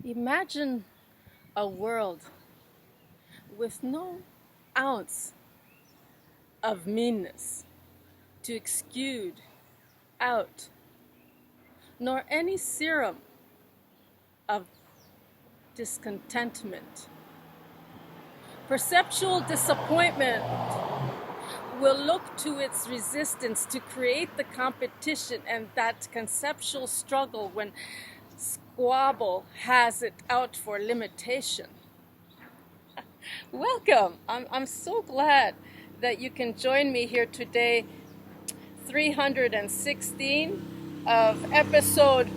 Imagine a world with no ounce of meanness to exude out, nor any serum of discontentment. Perceptual disappointment will look to its resistance to create the competition and that conceptual struggle when squabble has it out for limitation. Welcome. I'm so glad that you can join me here today, 316 of episode.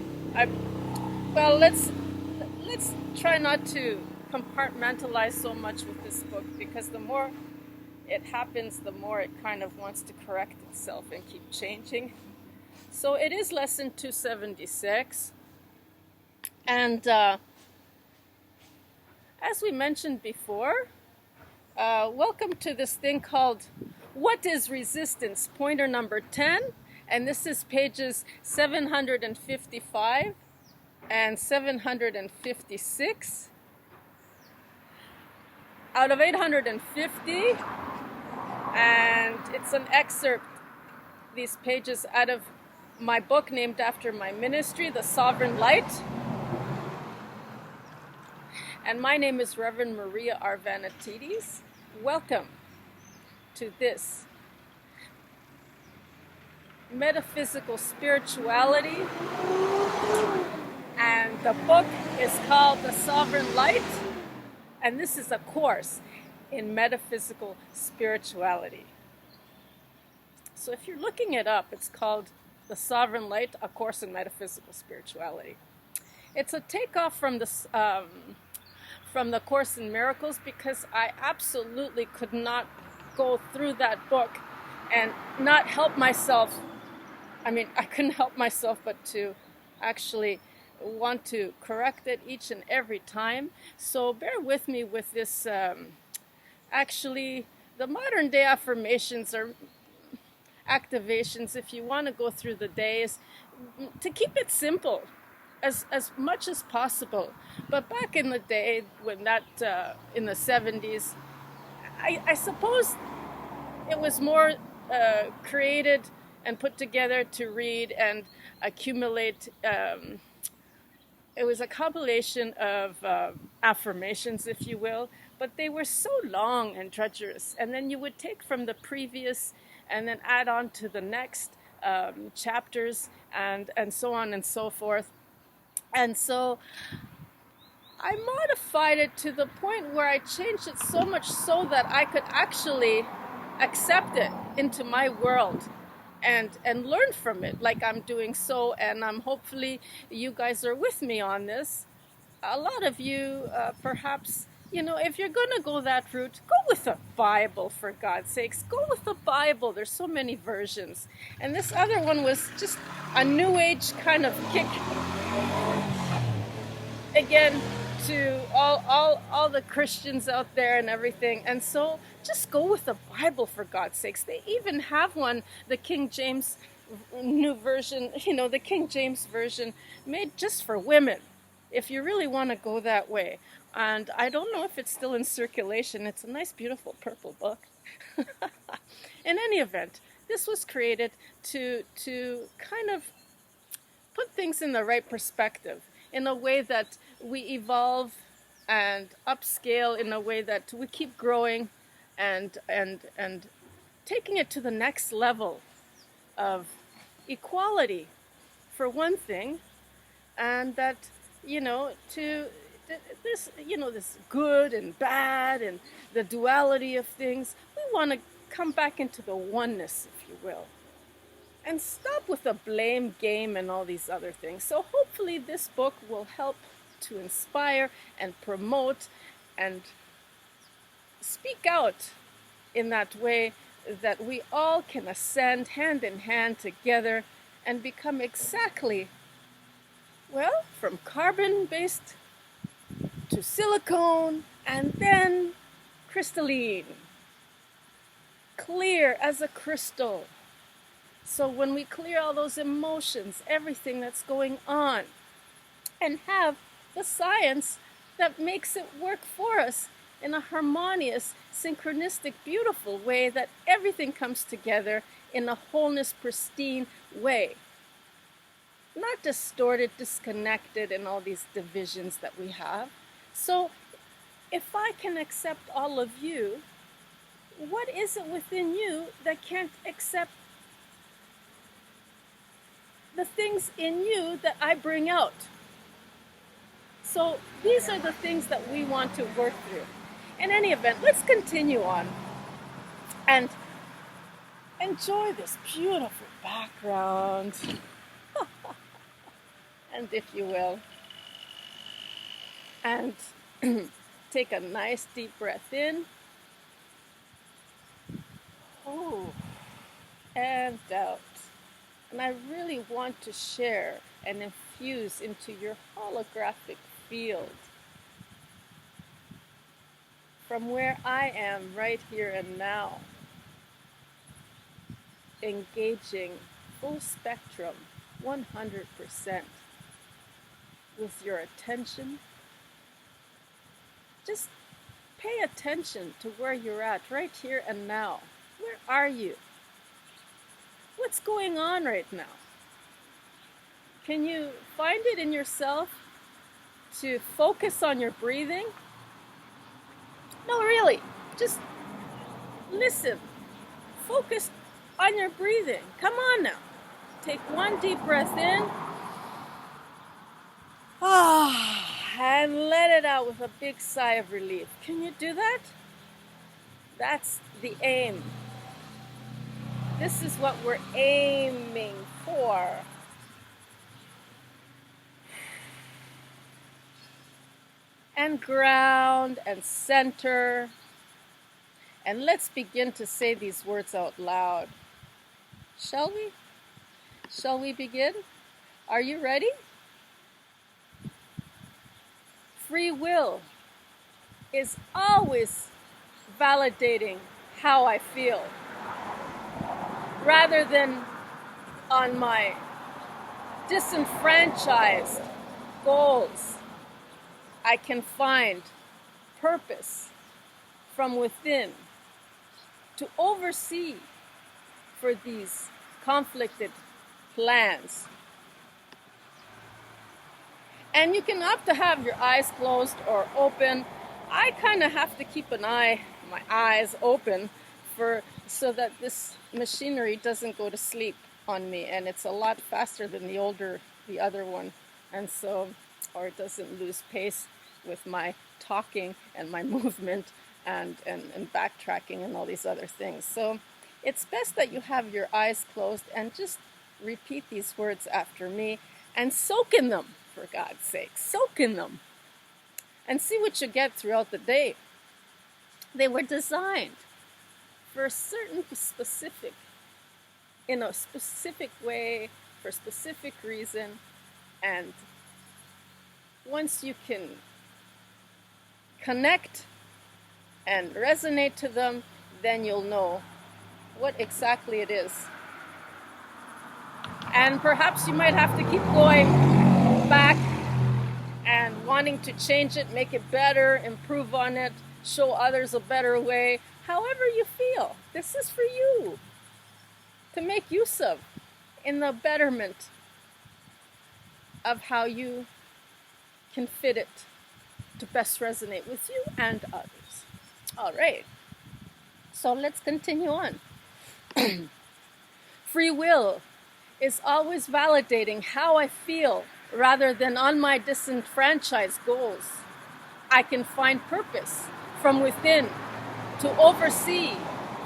Well, let's try not to compartmentalize so much with this book, because the more it happens, the more it kind of wants to correct itself and keep changing. So it is lesson 276. And as we mentioned before, welcome to this thing called What is Resistance? Pointer number 10. And this is pages 755 and 756 out of 850. And it's an excerpt, these pages, out of my book named after my ministry, TheSovereignLight. And my name is Reverend Maria Arvanitidis. Welcome to this metaphysical spirituality. And the book is called TheSovereignLight. And this is a course in metaphysical spirituality. So if you're looking it up, it's called TheSovereignLight, A Course in Metaphysical Spirituality. It's a takeoff from the Course in Miracles, because I absolutely could not go through that book and not help myself. I mean, I couldn't help myself but to actually want to correct it each and every time. So bear with me with this. Actually, the modern day affirmations or activations, if you want to go through the days, to keep it simple as much as possible. But back in the day, when that in the 70s, I suppose it was more created and put together to read and accumulate. It was a compilation of affirmations, if you will, but they were so long and treacherous. And then you would take from the previous and then add on to the next chapters and so on and so forth. And so I modified it to the point where I changed it so much so that I could actually accept it into my world and learn from it, like I'm doing so. And hopefully you guys are with me on this. A lot of you, perhaps, if you're going to go that route, go with the Bible, for God's sakes. Go with the Bible. There's so many versions. And this other one was just a new age kind of kick, again, to all the Christians out there and everything. And so just go with the Bible, for God's sakes. They even have one, the King James new version, the King James version made just for women, if you really want to go that way. And I don't know if it's still in circulation. It's a nice, beautiful purple book. In any event, this was created to kind of put things in the right perspective, in a way that we evolve and upscale, in a way that we keep growing and taking it to the next level of equality, for one thing, and that, to this, this good and bad and the duality of things, we want to come back into the oneness, if you will, and stop with the blame game and all these other things. So hopefully this book will help to inspire and promote and speak out in that way, that we all can ascend hand in hand together and become exactly, well, from carbon-based to silicone, and then crystalline, clear as a crystal. So when we clear all those emotions, everything that's going on, and have the science that makes it work for us in a harmonious, synchronistic, beautiful way, that everything comes together in a wholeness, pristine way. Not distorted, disconnected, and all these divisions that we have. So if I can accept all of you, what is it within you that can't accept the things in you that I bring out? So these are the things that we want to work through. In any event, let's continue on and enjoy this beautiful background. And if you will, and take a nice deep breath in. Oh, and out. And I really want to share and infuse into your holographic field from where I am right here and now, engaging full spectrum, 100% with your attention. Just pay attention to where you're at right here and now. Where are you? What's going on right now? Can you find it in yourself to focus on your breathing? No, really, just listen. Focus on your breathing. Come on now. Take one deep breath in. And let it out with a big sigh of relief. Can you do that? That's the aim. This is what we're aiming for. And ground and center. And let's begin to say these words out loud. Shall we? Shall we begin? Are you ready? Free will is always validating how I feel, rather than on my disenfranchised goals. I can find purpose from within to oversee for these conflicted plans. And you can opt to have your eyes closed or open. I kind of have to keep my eyes open so that this machinery doesn't go to sleep on me, and it's a lot faster than the other one, and so, or it doesn't lose pace with my talking and my movement and backtracking and all these other things. So it's best that you have your eyes closed and just repeat these words after me and soak in them, for God's sake. Soak in them and see what you get throughout the day. They were designed for a certain specific, in a specific way, for a specific reason, and once you can connect and resonate to them, then you'll know what exactly it is. And perhaps you might have to keep going back and wanting to change it, make it better, improve on it, show others a better way. However you feel, this is for you to make use of in the betterment of how you can fit it to best resonate with you and others. All right, so let's continue on. Free will is always validating how I feel rather than on my disenfranchised goals. I can find purpose from within to oversee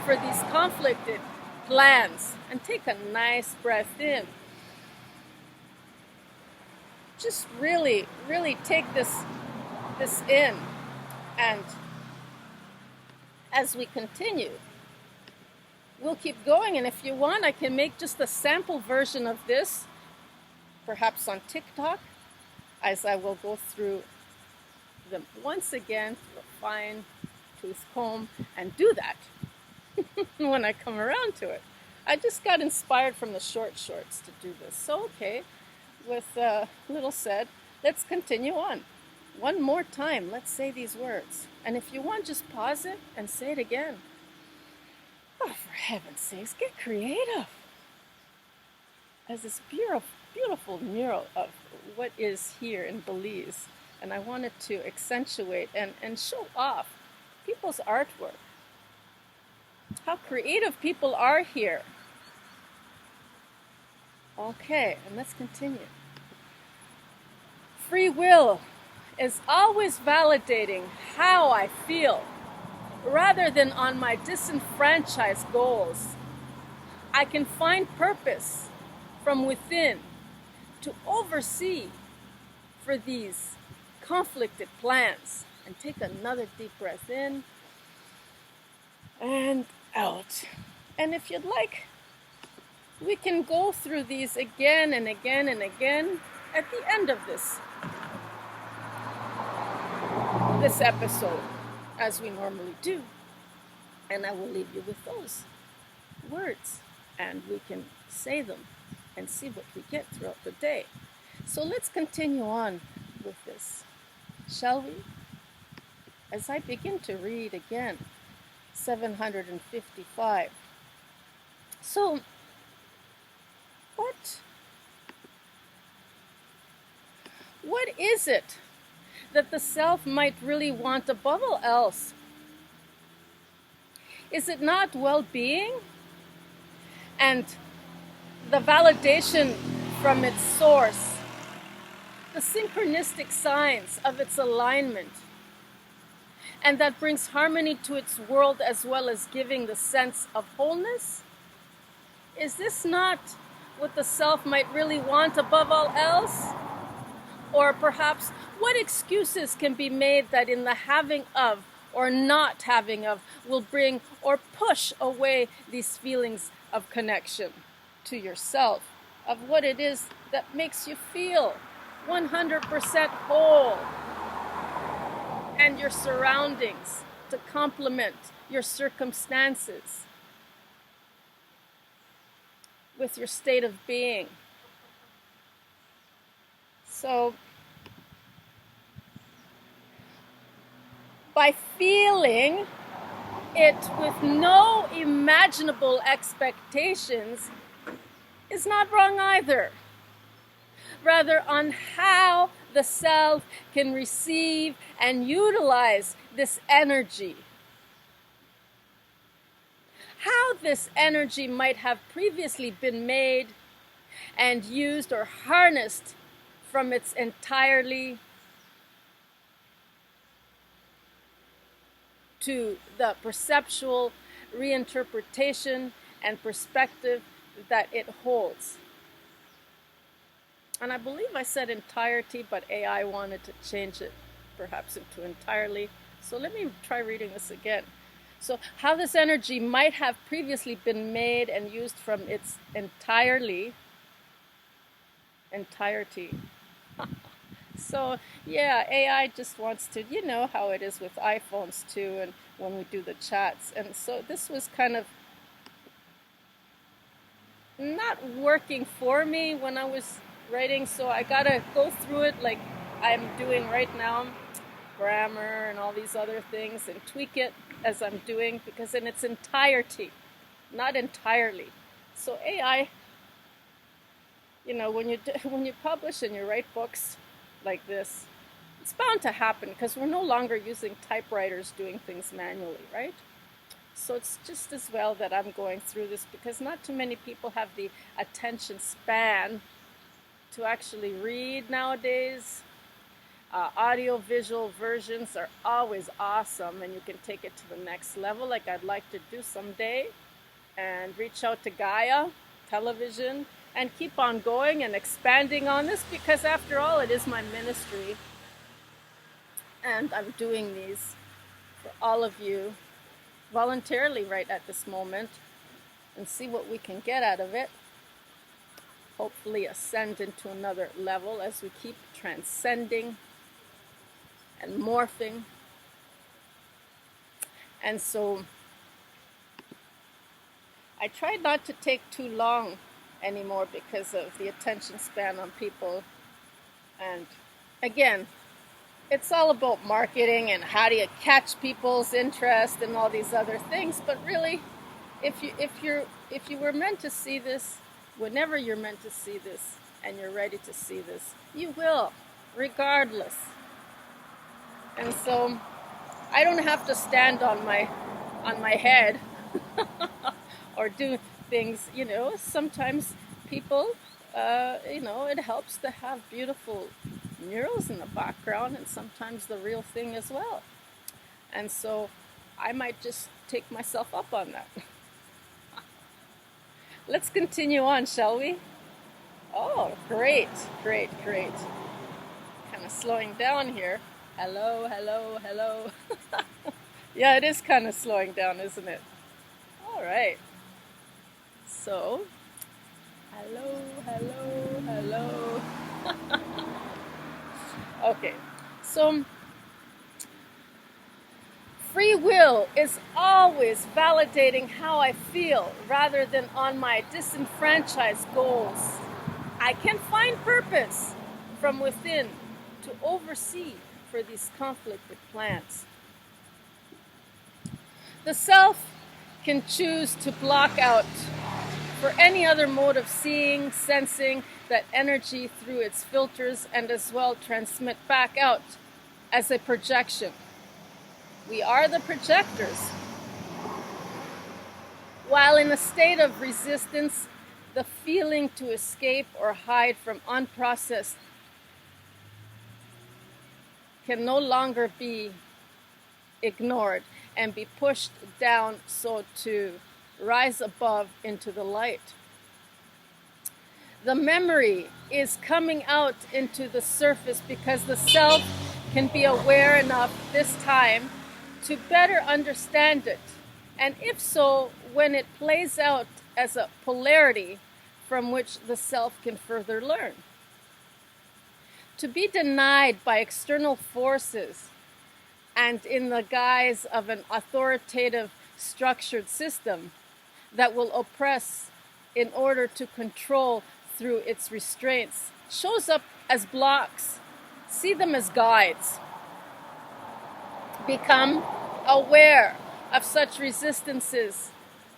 for these conflicted plans. And take a nice breath in. Just really, really take this in. And as we continue, we'll keep going, and if you want, I can make just a sample version of this, perhaps on TikTok, as I will go through them once again through a fine-tooth comb and do that when I come around to it. I just got inspired from the short shorts to do this. So, okay, with little said, let's continue on. One more time, let's say these words. And if you want, just pause it and say it again. Oh, for heaven's sakes, get creative. As this beautiful, beautiful mural of what is here in Belize. And I wanted to accentuate and show off people's artwork. How creative people are here. Okay, and let's continue. Free will is always validating how I feel, rather than on my disenfranchised goals. I can find purpose from within to oversee for these conflicted plans. And take another deep breath in and out. And if you'd like, we can go through these again and again and again at the end of this episode, as we normally do. And I will leave you with those words, and we can say them and see what we get throughout the day. So let's continue on with this, shall we? As I begin to read again, 755. So, what is it that the self might really want above all else? Is it not well-being and the validation from its source, the synchronistic signs of its alignment, and that brings harmony to its world as well as giving the sense of wholeness? Is this not what the self might really want above all else? Or perhaps, what excuses can be made that in the having of or not having of will bring or push away these feelings of connection to yourself, of what it is that makes you feel 100% whole, and your surroundings to complement your circumstances with your state of being? So, by feeling it with no imaginable expectations is not wrong either. Rather, on how the self can receive and utilize this energy. How this energy might have previously been made and used or harnessed from its entirely to the perceptual reinterpretation and perspective that it holds. And I believe I said entirety, but AI wanted to change it perhaps into entirely. So let me try reading this again. So how this energy might have previously been made and used from its entirety. So yeah, AI just wants to, you know how it is with iPhones too, and when we do the chats. And so this was kind of not working for me when I was writing, so I gotta go through it like I'm doing right now, grammar and all these other things, and tweak it as I'm doing, because in its entirety, not entirely. So AI, you know, when you publish and you write books like this, it's bound to happen because we're no longer using typewriters doing things manually, right? So it's just as well that I'm going through this, because not too many people have the attention span to actually read nowadays. Audio-visual versions are always awesome, and you can take it to the next level, like I'd like to do someday, and reach out to Gaia Television and keep on going and expanding on this, because after all, it is my ministry, and I'm doing these for all of you voluntarily right at this moment, and see what we can get out of it. Hopefully ascend into another level as we keep transcending and morphing. And so I tried not to take too long anymore because of the attention span on people. And again, it's all about marketing and how do you catch people's interest and all these other things. But really, if you were meant to see this, whenever you're meant to see this and you're ready to see this, you will, regardless. And so I don't have to stand on my head or do things, sometimes people, it helps to have beautiful murals in the background and sometimes the real thing as well. And so I might just take myself up on that. Let's continue on, shall we? Oh, great. Kind of slowing down here. Hello. Yeah, it is kind of slowing down, isn't it? All right. So, hello. Okay, so free will is always validating how I feel rather than on my disenfranchised goals. I can find purpose from within to oversee for these conflicted plans. The self can choose to block out for any other mode of seeing, sensing that energy through its filters and as well transmit back out as a projection. We are the projectors. While in a state of resistance, the feeling to escape or hide from unprocessed can no longer be ignored and be pushed down so to rise above into the light. The memory is coming out into the surface because the self can be aware enough this time to better understand it, and if so, when it plays out as a polarity from which the self can further learn. To be denied by external forces and in the guise of an authoritative structured system that will oppress in order to control through its restraints shows up as blocks. See them as guides. Become aware of such resistances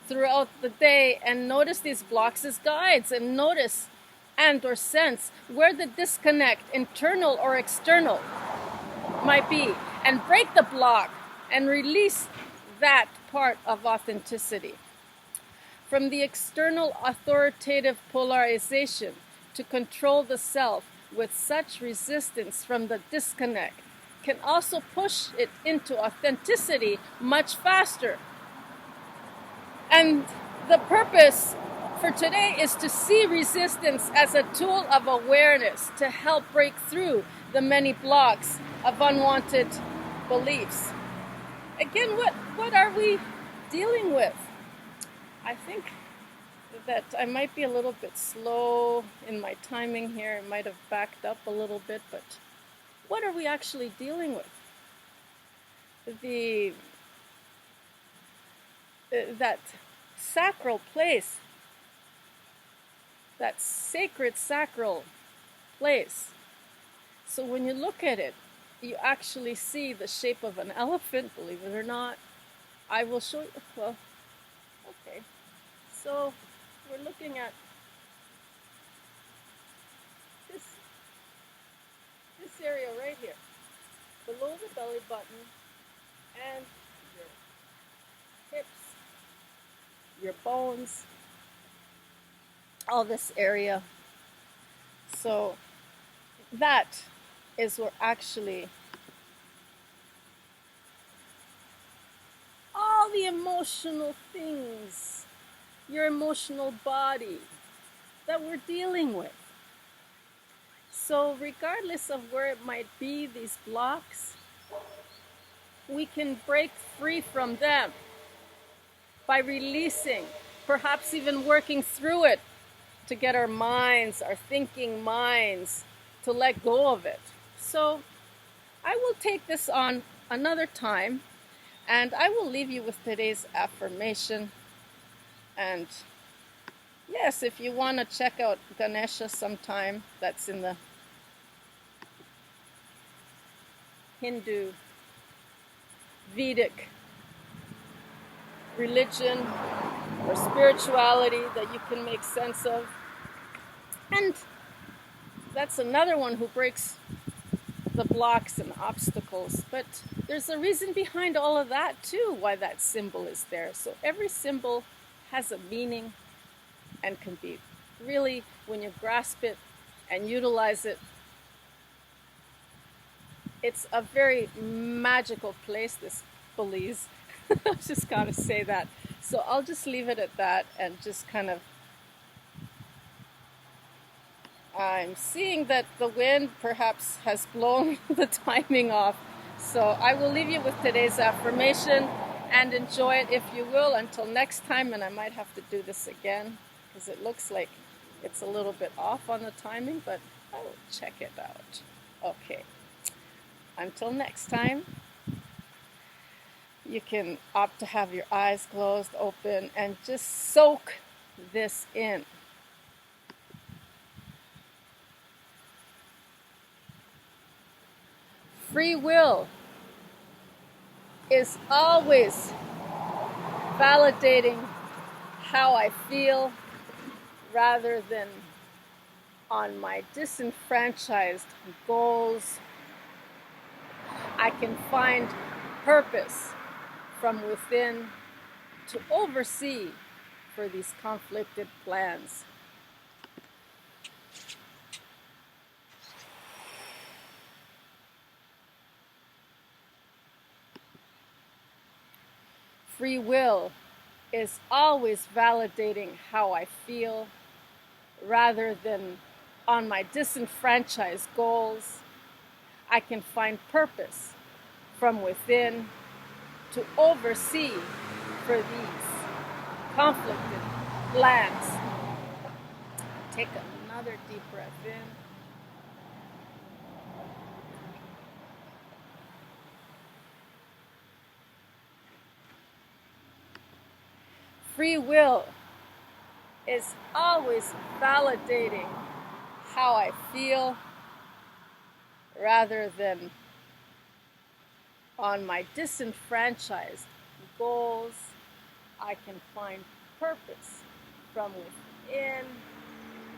throughout the day and notice these blocks as guides, and notice and or sense where the disconnect, internal or external, might be, and break the block and release that part of authenticity. From the external authoritative polarization to control the self with such resistance from the disconnect can also push it into authenticity much faster. And the purpose for today is to see resistance as a tool of awareness to help break through the many blocks of unwanted beliefs. Again, what are we dealing with? I think that I might be a little bit slow in my timing here. It might have backed up a little bit, but what are we actually dealing with? That sacral place, that sacred sacral place. So when you look at it, you actually see the shape of an elephant, believe it or not. I will show you, well, okay. So we're looking at this area right here, below the belly button and your hips, your bones, all this area. So that is where actually all the emotional things, your emotional body that we're dealing with. So regardless of where it might be, these blocks, we can break free from them by releasing, perhaps even working through it to get our minds, our thinking minds, to let go of it. So I will take this on another time, and I will leave you with today's affirmation. And yes, if you want to check out Ganesha sometime, that's in the Hindu, Vedic religion or spirituality that you can make sense of. And that's another one who breaks the blocks and obstacles. But there's a reason behind all of that too, why that symbol is there. So every symbol has a meaning and can be really, when you grasp it and utilize it, it's a very magical place, this Belize. I just gotta say that. So I'll just leave it at that and just kind of, I'm seeing that the wind perhaps has blown the timing off. So I will leave you with today's affirmation and enjoy it if you will until next time. And I might have to do this again because it looks like it's a little bit off on the timing, but I will check it out. Okay. Until next time, you can opt to have your eyes closed, open, and just soak this in. Free will is always validating how I feel rather than on my disenfranchised goals. I can find purpose from within to oversee for these conflicted plans. Free will is always validating how I feel rather than on my disenfranchised goals. I can find purpose from within to oversee for these conflicted plans. Take another deep breath in. Free will is always validating how I feel rather than on my disenfranchised goals. I can find purpose from within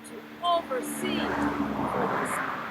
to oversee for this